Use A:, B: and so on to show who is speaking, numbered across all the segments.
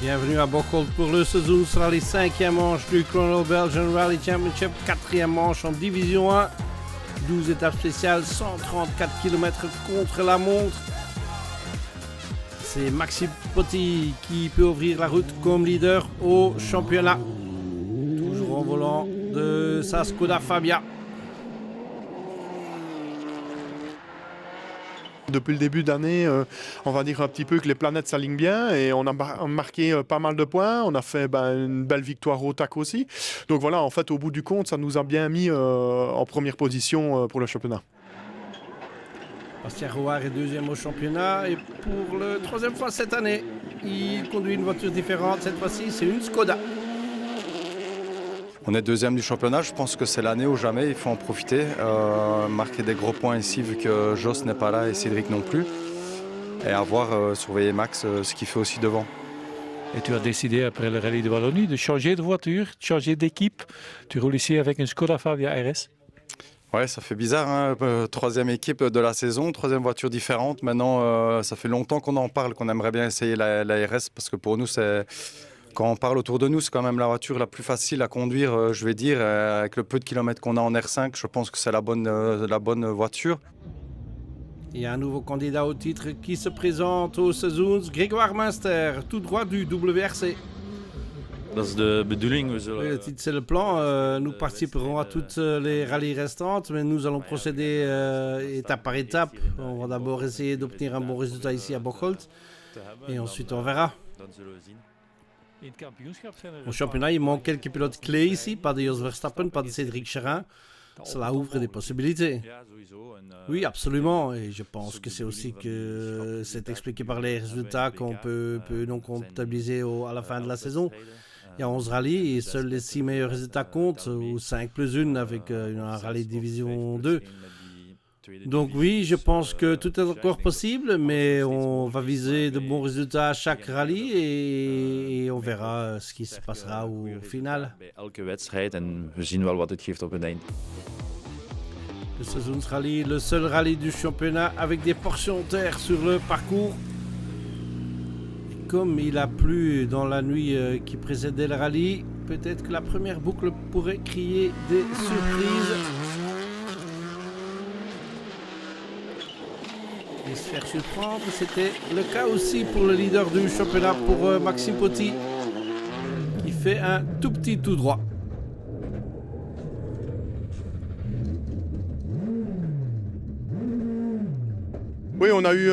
A: Bienvenue à Bocholt pour le Seizoens Rally 5e manche du Chrono Belgian Rally Championship, 4e manche en Division 1. 12 étapes spéciales, 134 km contre la montre. C'est Maxime Potti qui peut ouvrir la route comme leader au championnat. Toujours en volant de sa Skoda Fabia.
B: Depuis le début d'année, on va dire un petit peu que les planètes s'alignent bien et on a marqué pas mal de points. On a fait une belle victoire au TAC aussi. Donc voilà, en fait, au bout du compte, ça nous a bien mis en première position pour le championnat.
A: Bastien Rouard est deuxième au championnat et pour la troisième fois cette année, il conduit une voiture différente. Cette fois-ci, c'est une Skoda.
C: On est deuxième du championnat, je pense que c'est l'année ou jamais, il faut en profiter. Marquer des gros points ici vu que Joss n'est pas là et Cédric non plus. Et avoir surveiller Max, ce qu'il fait aussi devant.
D: Et tu as décidé après le rallye de Wallonie de changer de voiture, de changer d'équipe. Tu roules ici avec une Skoda Fabia RS.
C: Ouais, ça fait bizarre, hein, troisième équipe de la saison, troisième voiture différente. Maintenant, ça fait longtemps qu'on en parle, qu'on aimerait bien essayer la RS parce que pour nous, quand on parle autour de nous, c'est quand même la voiture la plus facile à conduire, je vais dire. Avec le peu de kilomètres qu'on a en R5, je pense que c'est la bonne voiture.
A: Il y a un nouveau candidat au titre qui se présente au Seizoens, Grégoire Munster, tout droit du WRC. Le titre, c'est le plan. Nous participerons à toutes les rallyes restantes, mais nous allons procéder étape par étape. On va d'abord essayer d'obtenir un bon résultat ici à Bocholt et ensuite on verra. Au championnat, il manque quelques pilotes clés ici, pas de Jos Verstappen, pas de Cédric Cherin. Cela ouvre des possibilités. Oui, absolument. Et je pense que c'est aussi que c'est expliqué par les résultats qu'on peut donc comptabiliser à la fin de la saison. Il y a 11 rallyes et seuls les 6 meilleurs résultats comptent, ou 5 plus 1 avec un rallye division 2. Donc oui, je pense que tout est encore possible, mais on va viser de bons résultats à chaque rallye et on verra ce qui se passera au final. Le Seizoens Rally, le seul rallye du championnat avec des portions de terre sur le parcours. Et comme il a plu dans la nuit qui précédait le rallye, peut-être que la première boucle pourrait créer des surprises. Et se faire surprendre, c'était le cas aussi pour le leader du championnat, pour Maxime Potti, qui fait un tout petit tout droit.
B: Oui, on a eu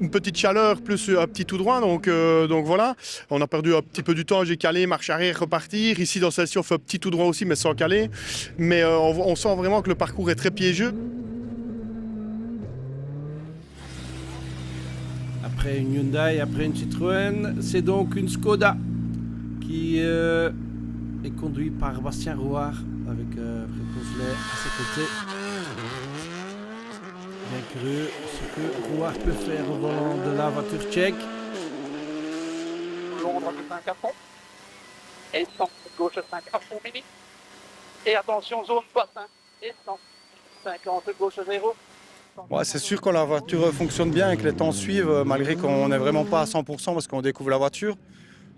B: une petite chaleur plus un petit tout droit, donc voilà. On a perdu un petit peu du temps, j'ai calé, marche arrière, repartir. Ici dans celle-ci, on fait un petit tout droit aussi, mais sans caler. Mais on sent vraiment que le parcours est très piégeux.
A: Après une Hyundai, après une Citroën, c'est donc une Skoda qui est conduite par Bastien Rouard avec Fred Consulet à ses côtés. Bien curieux ce que Rouard peut faire au volant de la voiture tchèque.
E: Londres 5 à fond. Et 100, gauche 5 à fond mini. Et attention, zone basse. Et 100, 50, gauche 0.
C: Ouais, c'est sûr que la voiture fonctionne bien et que les temps suivent, malgré qu'on n'est vraiment pas à 100% parce qu'on découvre la voiture.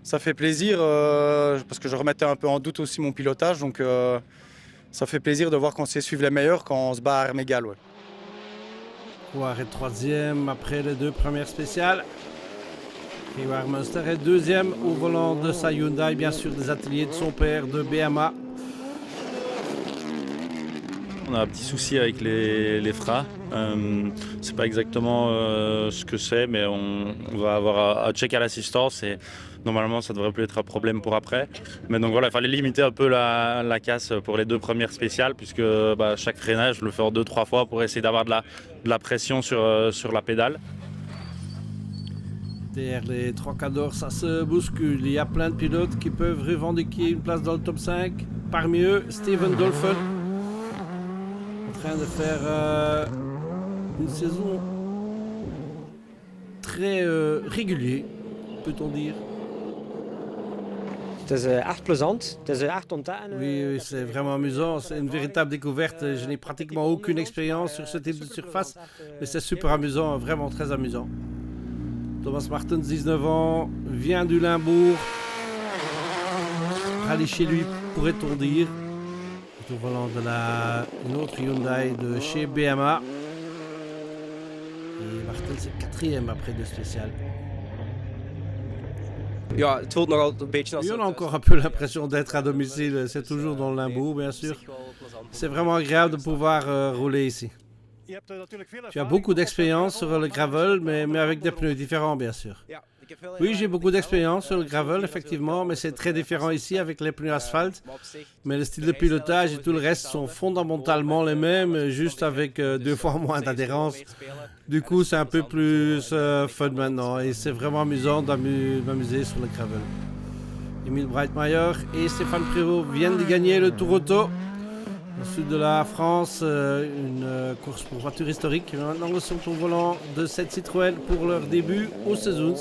C: Ça fait plaisir parce que je remettais un peu en doute aussi mon pilotage. Donc ça fait plaisir de voir qu'on sait suivre les meilleurs quand on se bat à armes égales. Ouais.
A: Rouard est troisième après les deux premières spéciales. Grégoire Munster est deuxième au volant de sa Hyundai, bien sûr des ateliers de son père de BMA.
F: On a un petit souci avec les freins. C'est pas exactement ce que c'est, mais on va avoir à checker à l'assistance et normalement ça devrait plus être un problème pour après. Mais donc voilà, il fallait limiter un peu la casse pour les deux premières spéciales puisque chaque freinage, je le fais en 2-3 fois pour essayer d'avoir de la pression sur la pédale.
A: Derrière les trois cadors, ça se bouscule. Il y a plein de pilotes qui peuvent revendiquer une place dans le top 5. Parmi eux, Steven Dolphin, en train de faire une saison très régulière, peut-on dire. Oui, c'est vraiment amusant. C'est une véritable découverte. Je n'ai pratiquement aucune expérience sur ce type de surface, mais c'est super amusant, vraiment très amusant. Thomas Martens, 19 ans, vient du Limbourg. Rallye chez lui, pourrait-on dire. Au volant de une autre Hyundai de chez BMA. Et Martens est 4e après de spécial.
G: Ja, het voelt nog altijd een beetje als...
A: On a encore un peu l'impression d'être à domicile. C'est toujours dans le Limbourg, bien sûr. C'est vraiment agréable de pouvoir rouler ici. Tu as beaucoup d'expérience sur le gravel, mais avec des pneus différents, bien sûr. Oui, j'ai beaucoup d'expérience sur le gravel, effectivement, mais c'est très différent ici avec les pneus asphalte. Mais le style de pilotage et tout le reste sont fondamentalement les mêmes, juste avec 2 fois moins d'adhérence. Du coup, c'est un peu plus fun maintenant et c'est vraiment amusant d'amuser sur le gravel. Emile Breitmeier et Stéphane Prévost viennent de gagner le Tour Auto. Au sud de la France, une course pour voiture historique. Maintenant, ils sont au volant de cette Citroën pour leur début aux Saisons.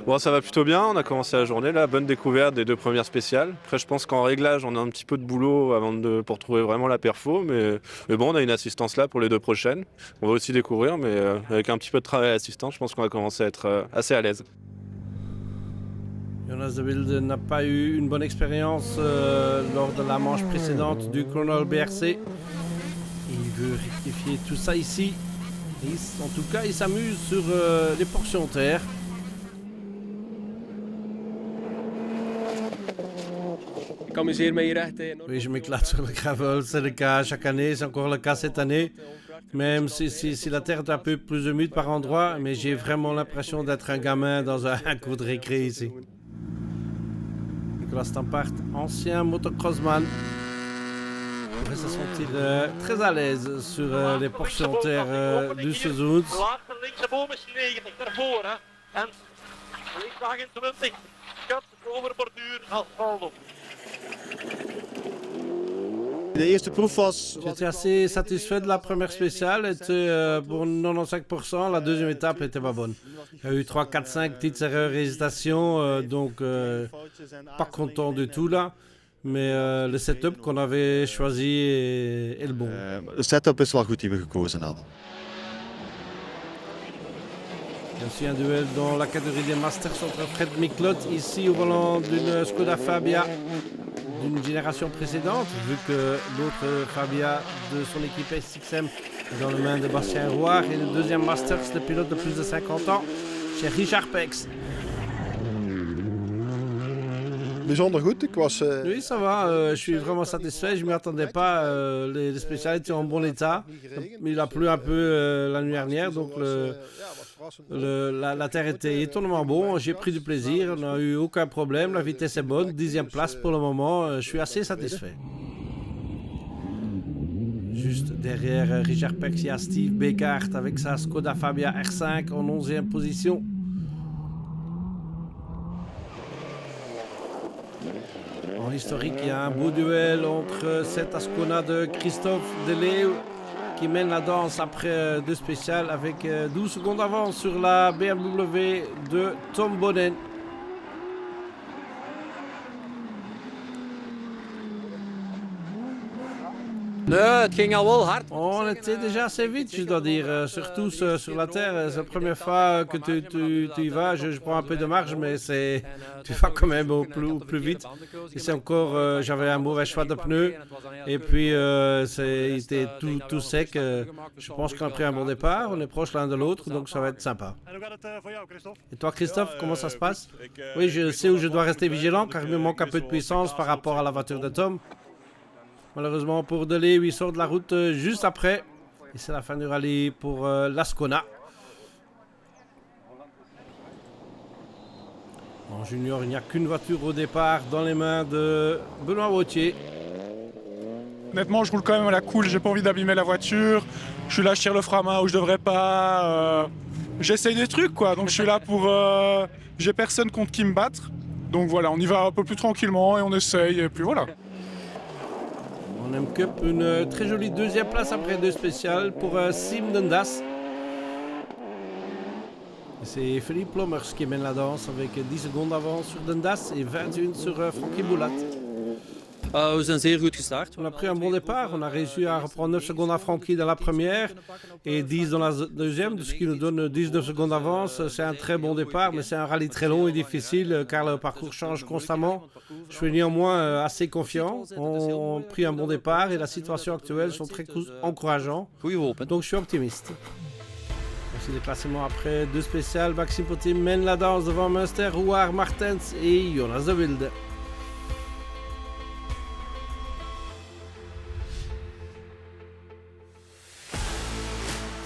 H: Bon, ça va plutôt bien, on a commencé la journée là, bonne découverte des 2 premières spéciales. Après je pense qu'en réglage on a un petit peu de boulot pour trouver vraiment la perfo, mais bon on a une assistance là pour les 2 prochaines. On va aussi découvrir, mais avec un petit peu de travail assistant, je pense qu'on va commencer à être assez à l'aise.
A: Jonas de Wilde n'a pas eu une bonne expérience lors de la manche précédente du Chronol BRC. Il veut rectifier tout ça ici. En tout cas, il s'amuse sur les portions terre. Oui, je m'éclate sur le gravel, c'est le cas chaque année, c'est encore le cas cette année. Même si la terre est un peu plus humide par endroits, mais j'ai vraiment l'impression d'être un gamin dans un cours de récré ici. Nicolas Stampart, ancien motocrossman, pourrait se sentir très à l'aise sur les portions terre du Seizoens. J'étais assez satisfait de la première spéciale, était pour 95%, la deuxième étape était pas bonne. Il y a eu 3, 4, 5 petites erreurs et hésitations, donc pas content du tout là. Mais le setup qu'on avait choisi est le bon.
I: Le setup is wel goed die we gekozen hadden.
A: Il y a aussi un duel dans la catégorie des Masters entre Fred Miklot, ici au volant d'une Skoda Fabia d'une génération précédente, vu que l'autre Fabia de son équipe SXM est dans les mains de Bastien Roire, et le deuxième Masters de pilote de plus de 50 ans chez Richard Pex.
B: Bijzonder goed.
A: Oui, ça va. Je suis vraiment satisfait. Je ne m'y attendais pas. Les spécialités en bon état. Il a plu un peu la nuit dernière, donc la terre était étonnamment bon. J'ai pris du plaisir. On n'a eu aucun problème. La vitesse est bonne. 10e place pour le moment. Je suis assez satisfait. Juste derrière Richard Pex, il y a Steve Beckhardt avec sa Skoda Fabia R5 en 11e position. En historique, il y a un beau duel entre cette Ascona de Christophe Deleu qui mène la danse après 2 spéciales avec 12 secondes d'avance sur la BMW de Tom Bonnen. On était déjà assez vite, je dois dire, surtout sur la terre. C'est la première fois que tu y vas. Je prends un peu de marge, mais tu vas quand même au plus vite. Et c'est encore, j'avais un mauvais choix de pneus. Et puis, il était tout sec. Je pense qu'on a pris un bon départ. On est proche l'un de l'autre, donc ça va être sympa. Et toi, Christophe, comment ça se passe? Oui, je sais où je dois rester vigilant, car il me manque un peu de puissance par rapport à la voiture de Tom. Malheureusement pour Deleu, il sort de la route juste après. Et c'est la fin du rallye pour l'Ascona. En junior, il n'y a qu'une voiture au départ dans les mains de Benoît Wautier.
J: Honnêtement, je roule quand même à la cool. J'ai pas envie d'abîmer la voiture. Je suis là, je tire le frein à main où je devrais pas. J'essaye des trucs, quoi. Donc je suis là pour... J'ai personne contre qui me battre. Donc voilà, on y va un peu plus tranquillement et on essaye. Et puis voilà.
A: En M-Cup, une très jolie 2e place après 2 spéciales pour Sim Dundas. C'est Philippe Lommers qui mène la danse avec 10 secondes d'avance sur Dundas et 21 sur Frankie Boulat.
G: We zijn zeer goed gestart.
A: On a pris un bon départ, on a réussi à reprendre 9 secondes à Frankie dans la première et 10 dans la deuxième, ce qui nous donne 19 secondes d'avance. C'est un très bon départ, mais c'est un rallye très long et difficile car le parcours change constamment. Je suis néanmoins assez confiant. On a pris un bon départ et la situation actuelle sont très encourageants. Donc je suis optimiste. Voici les classements après deux spéciales. Maxime Pottier mène la danse devant Munster, Rouard, Martens et Jonas de Wilde.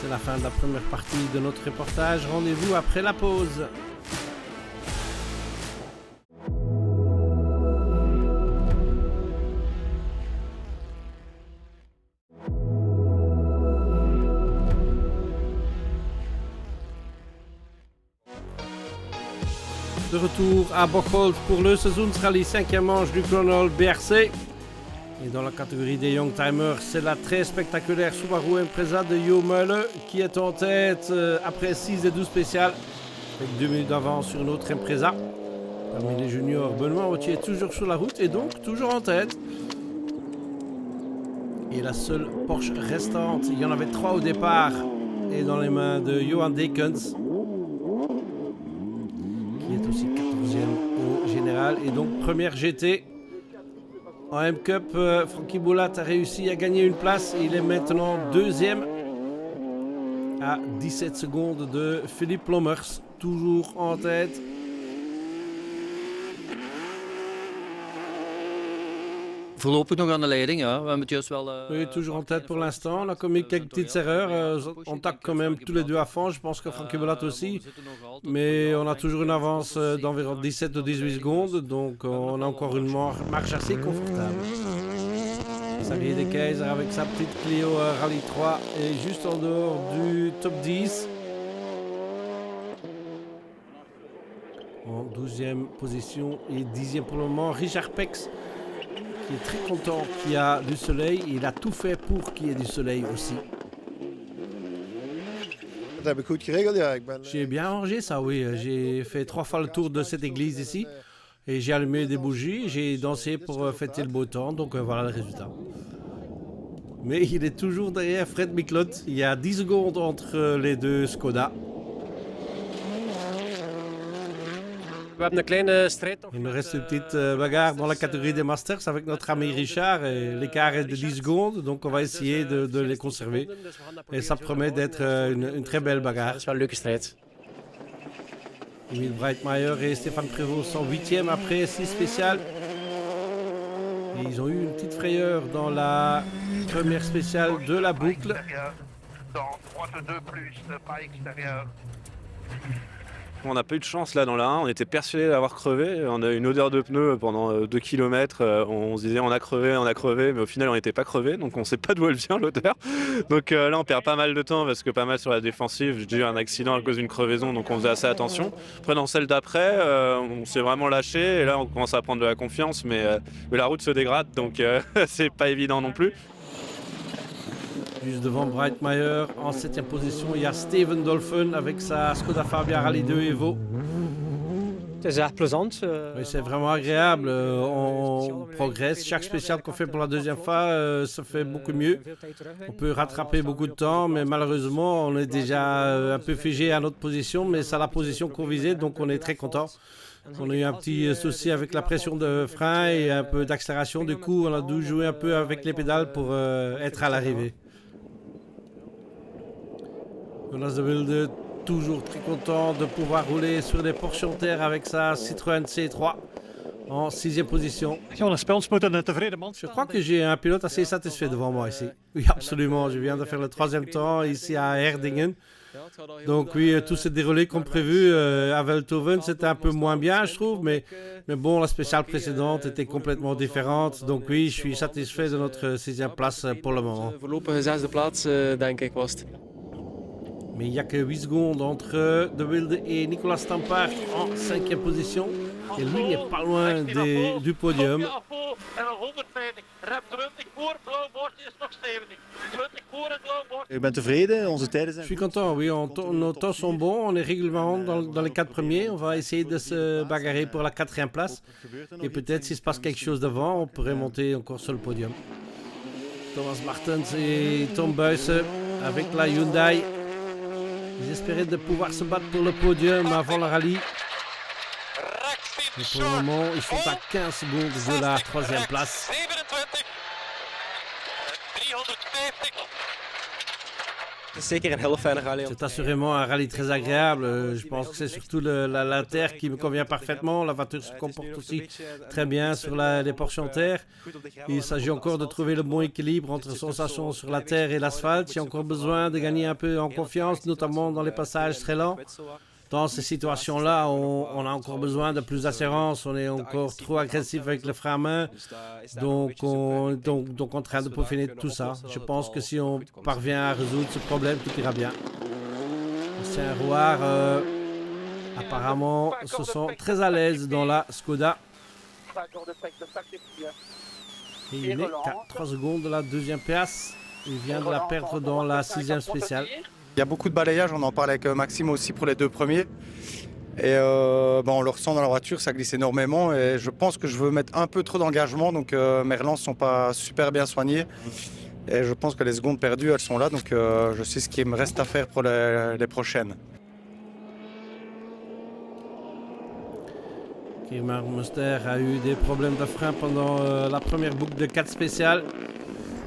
A: C'est la fin de la première partie de notre reportage. Rendez-vous après la pause. De retour à Bocholt pour le Seizoensrally 5e manche du Chronol BRC. Et dans la catégorie des Youngtimers, c'est la très spectaculaire Subaru Impreza de Jo Meule qui est en tête après 6 des 12 spéciales, avec 2 minutes d'avance sur une autre Impreza. Parmi les juniors, Benoît Autier est toujours sur la route et donc toujours en tête. Et la seule Porsche restante, il y en avait 3 au départ, est dans les mains de Johan Dekens, qui est aussi 14e au général et donc première GT. En M-Cup, Frankie Boulat a réussi à gagner une place. Il est maintenant deuxième à 17 secondes de Philippe Lommers, toujours en tête.
G: Voorlopig nog aan de leiding, ja. We hebben het juist wel...
A: Oui, toujours en tête pour l'instant. On a commis quelques petites erreurs. On tacle quand même tous les deux à fond. Je pense que Frankie Boulat aussi. Mais on a toujours une avance d'environ 17 ou 18 secondes. Donc on a encore une marche assez confortable. Xavier De Keyser avec sa petite Clio Rallye 3 est juste en dehors du top 10. En 12e position et 10e pour le moment, Richard Pex, qui est très content qu'il y a du soleil. Il a tout fait pour qu'il y ait du soleil aussi. J'ai bien arrangé ça, oui. J'ai fait 3 fois le tour de cette église ici. Et j'ai allumé des bougies. J'ai dansé pour fêter le beau temps. Donc voilà le résultat. Mais il est toujours derrière Fred Miklot. Il y a 10 secondes entre les deux Skoda. Il nous reste une petite bagarre dans la catégorie des Masters avec notre ami Richard. L'écart est de 10 secondes, donc on va essayer de les conserver. Et ça promet d'être une très belle bagarre. Emile Breitmeier et Stéphane Prévost sont 8e après 6 spéciales. Et ils ont eu une petite frayeur dans la première spéciale de la boucle.
H: On n'a pas eu de chance là dans la 1, on était persuadé d'avoir crevé, on a eu une odeur de pneu pendant 2 km, on se disait on a crevé, mais au final on n'était pas crevé, donc on ne sait pas d'où elle vient l'odeur. Donc là on perd pas mal de temps parce que pas mal sur la défensive, j'ai eu un accident à cause d'une crevaison, donc on faisait assez attention. Après dans celle d'après, on s'est vraiment lâché et là on commence à prendre de la confiance, mais la route se dégrade, donc c'est pas évident non plus.
A: Juste devant Breitmeier, en 7e position, il y a Steven Dolphin avec sa Skoda Fabia Rally 2 Evo. Oui, c'est vraiment agréable, on progresse. Chaque spécial qu'on fait pour la deuxième fois, ça fait beaucoup mieux. On peut rattraper beaucoup de temps, mais malheureusement, on est déjà un peu figé à notre position, mais c'est la position qu'on visait, donc on est très content. On a eu un petit souci avec la pression de frein et un peu d'accélération, du coup on a dû jouer un peu avec les pédales pour être à l'arrivée. Jonas de Wilde, toujours très content de pouvoir rouler sur des portions de terre avec sa Citroën C3 en 6e position. Je crois que j'ai un pilote assez satisfait devant moi ici. Oui, absolument. Je viens de faire le 3e temps ici à Erdingen. Donc oui, tout s'est déroulé comme prévu. À Veldhoven, c'était un peu moins bien, je trouve. Mais bon, la spéciale précédente était complètement différente. Donc oui, je suis satisfait de notre 6e place pour le moment. Mais il n'y a que 8 secondes entre De Wilde et Nicolas Stampard en 5e position. Et lui n'est pas loin du podium.
E: zo. En nog 150. Rem 20 voor, blauw bordje is nog 70. 20 voor en blauw bordje.
I: Ik ben tevreden, onze tijden
A: Je
I: zijn
A: suis content, oui, nos temps sont bons, on est régulièrement dans les 4 premiers, on va essayer de se bagarrer pour la 4e place. Et peut-être s'il se passe quelque chose devant, on pourrait monter encore sur le podium. Thomas Martens et Tom Buijsen avec la Hyundai. Ils espéraient de pouvoir se battre pour le podium avant le rallye. Mais pour le moment, ils sont à 15 secondes de la 3e place. C'est assurément un rallye très agréable. Je pense que c'est surtout la terre qui me convient parfaitement. La voiture se comporte aussi très bien sur les portions terre. Il s'agit encore de trouver le bon équilibre entre sensations sur la terre et l'asphalte. J'ai encore besoin de gagner un peu en confiance, notamment dans les passages très lents. Dans ces situations-là, on a encore besoin de plus d'assurance, on est encore trop agressif avec le frein à main, donc on est en train de peaufiner tout ça. Je pense que si on parvient à résoudre ce problème, tout ira bien. C'est un rouard, apparemment, se sent très à l'aise dans la Skoda. Et il est qu'à 3 secondes de la 2e place, il vient de la perdre dans la 6e spéciale.
C: Il y a beaucoup de balayage, on en parle avec Maxime aussi pour les 2 premiers. Et on le ressent dans la voiture, ça glisse énormément. Et je pense que je veux mettre un peu trop d'engagement, donc mes relances ne sont pas super bien soignées. Et je pense que les secondes perdues, elles sont là, donc je sais ce qu'il me reste à faire pour les prochaines.
A: Kevin Muster a eu des problèmes de frein pendant la première boucle de 4 spéciales.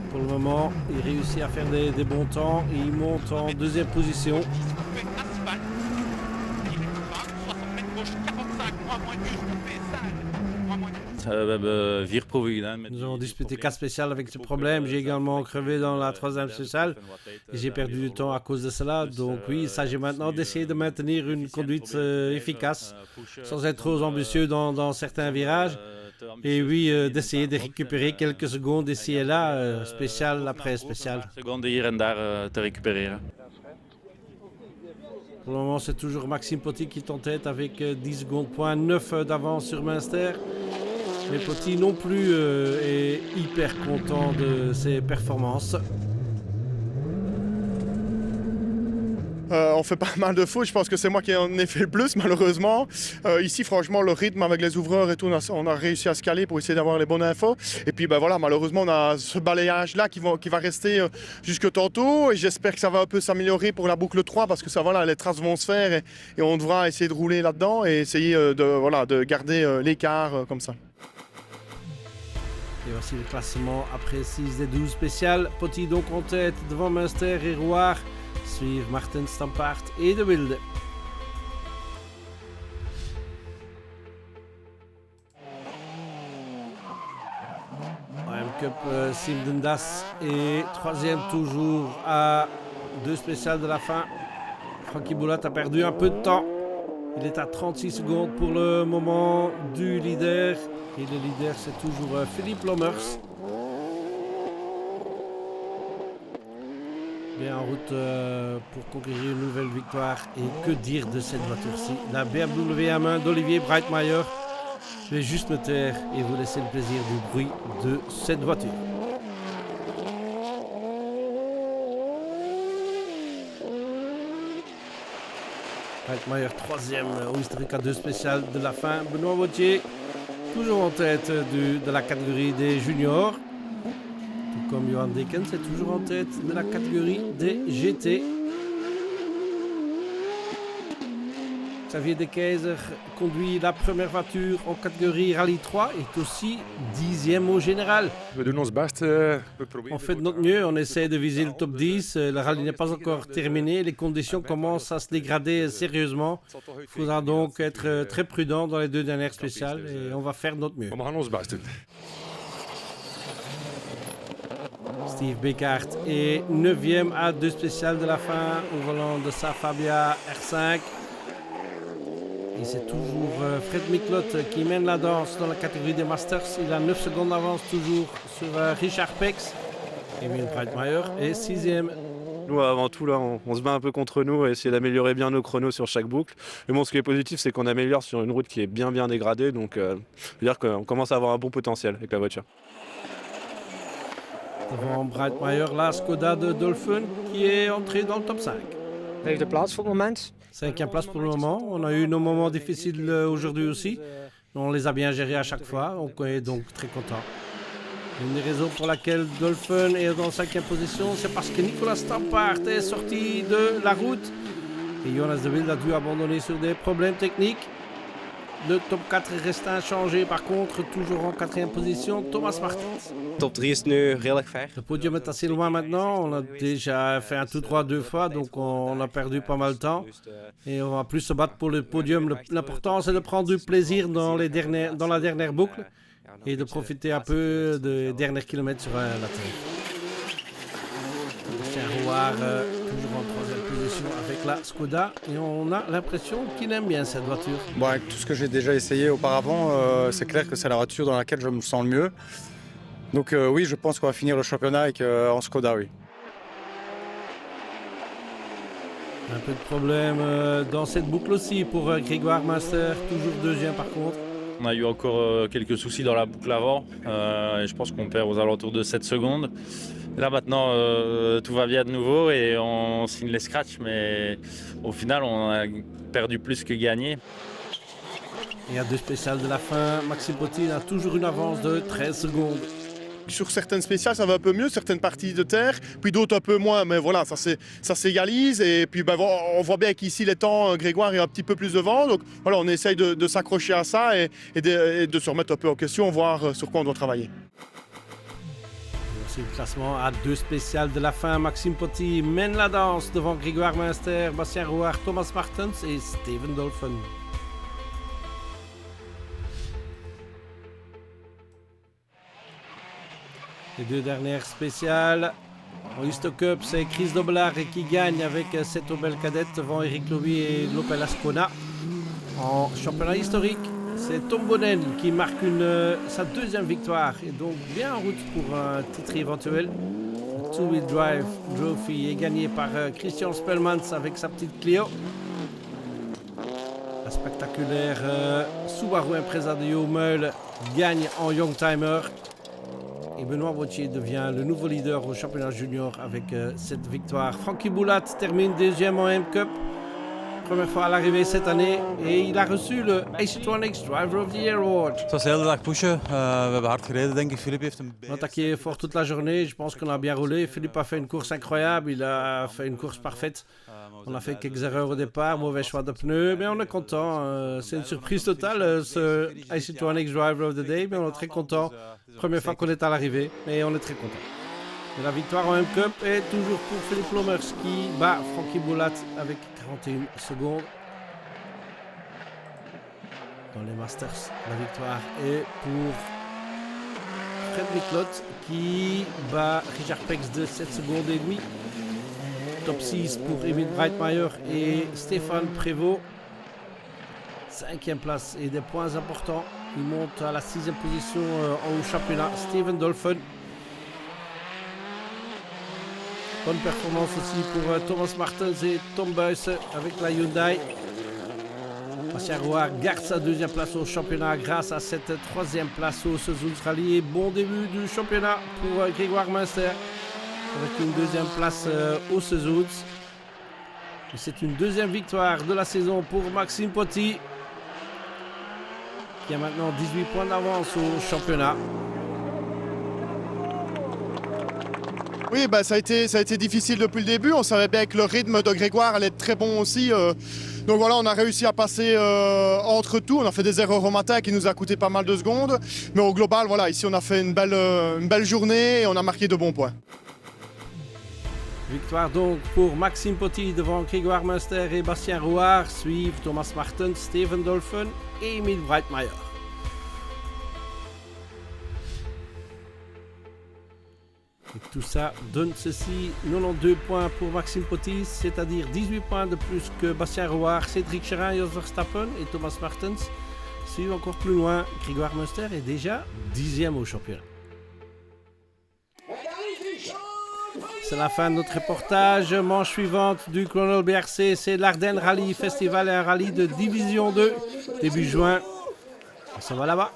A: Pour le moment, il réussit à faire des bons temps et il monte en 2e position. Nous avons disputé 4 spéciales avec ce problème. J'ai également crevé dans la 3e spéciale et j'ai perdu du temps à cause de cela. Donc oui, il s'agit maintenant d'essayer de maintenir une conduite efficace sans être trop ambitieux dans certains virages. Et oui, d'essayer de récupérer quelques secondes ici et là, spécial après spécial. Pour le moment, c'est toujours Maxime Potty qui est en tête avec 10 secondes, point 9 d'avance sur Münster. Mais Potty non plus est hyper content de ses performances.
B: On fait pas mal de fautes, je pense que c'est moi qui en ai fait le plus malheureusement. Ici franchement le rythme avec les ouvreurs et tout, on a réussi à se caler pour essayer d'avoir les bonnes infos. Et puis voilà, malheureusement on a ce balayage là qui va rester jusque tantôt. Et j'espère que ça va un peu s'améliorer pour la boucle 3 parce que ça voilà, les traces vont se faire et on devra essayer de rouler là-dedans et essayer de garder l'écart comme ça.
A: Et voici le classement après 6 des 12 spéciales. Potty donc en tête devant Münster et Rouard. Suivent Martens, Stampart et De Wilde. AM Cup, Sim Dundas est 3e toujours à 2 spéciales de la fin. Frankie Boulat a perdu un peu de temps. Il est à 36 secondes pour le moment du leader. Et le leader c'est toujours Philippe Lommers. Bien en route pour conquérir une nouvelle victoire. Et que dire de cette voiture-ci? La BMW à main d'Olivier Breitmeier. Je vais juste me taire et vous laisser le plaisir du bruit de cette voiture. Breitmeier 3e au historique à 2 spéciales de la fin. Benoît Wautier toujours en tête de la catégorie des juniors. Comme Johan Deken, c'est toujours en tête de la catégorie des GT. Xavier De Keyser conduit la première voiture en catégorie Rallye 3 et est aussi 10e au général. On fait de notre mieux, on essaie de viser le top 10. Le rallye n'est pas encore terminé, les conditions commencent à se dégrader sérieusement. Il faudra donc être très prudent dans les 2 dernières spéciales et on va faire de notre mieux. Steve Beckhardt est 9e à 2 spéciales de la fin au volant de sa Fabia R5. Et c'est toujours Fred Miklot qui mène la danse dans la catégorie des Masters. Il a 9 secondes d'avance toujours sur Richard Pex. Emil Breitmeier est 6e.
H: Nous, avant tout, là, on se bat un peu contre nous et essayer d'améliorer bien nos chronos sur chaque boucle. Mais bon, ce qui est positif, c'est qu'on améliore sur une route qui est bien dégradée. Donc, dire qu'on commence à avoir un bon potentiel avec la voiture.
A: Devant Breitmeier, la Skoda de Dolphin qui est entrée dans le top 5.
K: Vijfde plaats voor het moment.
A: 5e place pour le moment. On a eu nos moments difficiles aujourd'hui aussi. On les a bien gérés à chaque fois. On est donc très content. Une des raisons pour laquelle Dolphin est dans 5e position, c'est parce que Nicolas Stampart est sorti de la route. Et Jonas de Wild a dû abandonner sur des problèmes techniques. Le top 4 est resté inchangé. Par contre, toujours en 4e position, Thomas Martens.
K: Top 3 is nu redelijk ver.
A: Le podium est assez loin maintenant. On a déjà fait un tout droit 2 fois, donc on a perdu pas mal de temps. Et on va plus se battre pour le podium. L'important, c'est de prendre du plaisir dans la dernière boucle et de profiter un peu des derniers kilomètres sur la terre. Rouard, toujours en 3e position avec la Skoda, et on a l'impression qu'il aime bien cette voiture.
C: Bon, avec tout ce que j'ai déjà essayé auparavant, c'est clair que c'est la voiture dans laquelle je me sens le mieux. Donc oui, je pense qu'on va finir le championnat en Skoda, oui.
A: Un peu de problème dans cette boucle aussi pour Grégoire Munster, toujours 2e par contre.
F: On a eu encore quelques soucis dans la boucle avant et je pense qu'on perd aux alentours de 7 secondes. Là maintenant tout va bien de nouveau et on signe les scratchs, mais au final on a perdu plus que gagné.
A: Et à 2 spéciales de la fin, Maxime Potin a toujours une avance de 13 secondes.
B: Sur certaines spéciales, ça va un peu mieux, certaines parties de terre, puis d'autres un peu moins, mais voilà, ça s'égalise. Et puis on voit bien qu'ici, les temps, Grégoire est un petit peu plus devant. Donc voilà, on essaye de s'accrocher à ça et de se remettre un peu en question, voir sur quoi on doit travailler.
A: C'est le classement à 2 spéciales de la fin. Maxime Potin mène la danse devant Grégoire Munster, Bastien Rouard, Thomas Martens et Steven Dolphin. Les 2 dernières spéciales en Histo Cup, c'est Chris Dobelard qui gagne avec cette Opel cadette devant Eric Lowy et l'Opel Ascona. En championnat historique, c'est Tom Bonnen qui marque sa 2e victoire et donc bien en route pour un titre éventuel. Le Two-Wheel Drive Trophy est gagné par Christian Spellmans avec sa petite Clio. La spectaculaire Subaru Impreza de Jo Meul gagne en Youngtimer. Et Benoît Vautier devient le nouveau leader au championnat junior avec cette victoire. Frankie Boulat termine 2e en M-Cup. Première fois à l'arrivée cette année. Et il a reçu le AC2X Driver of the Year Award.
L: Het was de hele dag pushen. We hebben hard gereden, denk ik. Philippe heeft
A: On a attaqué fort toute la journée. Je pense qu'on a bien roulé. Philippe a fait une course incroyable. Il a fait une course parfaite. On a fait quelques erreurs au départ, mauvais choix de pneus, mais on est content. C'est une surprise totale, ce AC2X Driver of the Day, mais on est très content. Première fois qu'on est à l'arrivée, mais on est très content. Et la victoire en M-Cup est toujours pour Philippe Lomers qui bat Frankie Boulat avec 41 secondes. Dans les Masters, la victoire est pour Fred Micklot qui bat Richard Pex de 7 secondes et demie. Top 6 pour Emile Breitmeier et Stéphane Prévost. 5e place et des points importants. Il monte à la 6e position au championnat. Steven Dolphin. Bonne performance aussi pour Thomas Martens et Tom Buys avec la Hyundai. Bastien Rouard garde sa 2e place au championnat grâce à cette 3e place au Suzuki Rally. Et bon début du championnat pour Grégoire Munster avec une 2e place au Suzuki. C'est une 2e victoire de la saison pour Maxime Potin qui a maintenant 18 points d'avance au championnat.
B: Oui, ça a été difficile depuis le début. On savait bien que le rythme de Grégoire allait être très bon aussi. Donc voilà, on a réussi à passer entre tout. On a fait des erreurs au matin qui nous a coûté pas mal de secondes. Mais au global, voilà, ici on a fait une belle journée et on a marqué de bons points.
A: Victoire donc pour Maxime Potin devant Grégoire Munster et Bastien Rouard. Suivent Thomas Martens, Steven Dolphin et Emile Breitmeier. Et tout ça donne ceci, 92 points pour Maxime Potin, c'est-à-dire 18 points de plus que Bastien Rouard, Cédric Cherin, Jos Verstappen et Thomas Martens. Suivent encore plus loin, Grégoire Munster est déjà 10e au championnat. C'est la fin de notre reportage. Manche suivante du Chronol BRC, c'est l'Ardenne Rallye Festival et un rallye de Division 2, début juin. On s'en va là-bas.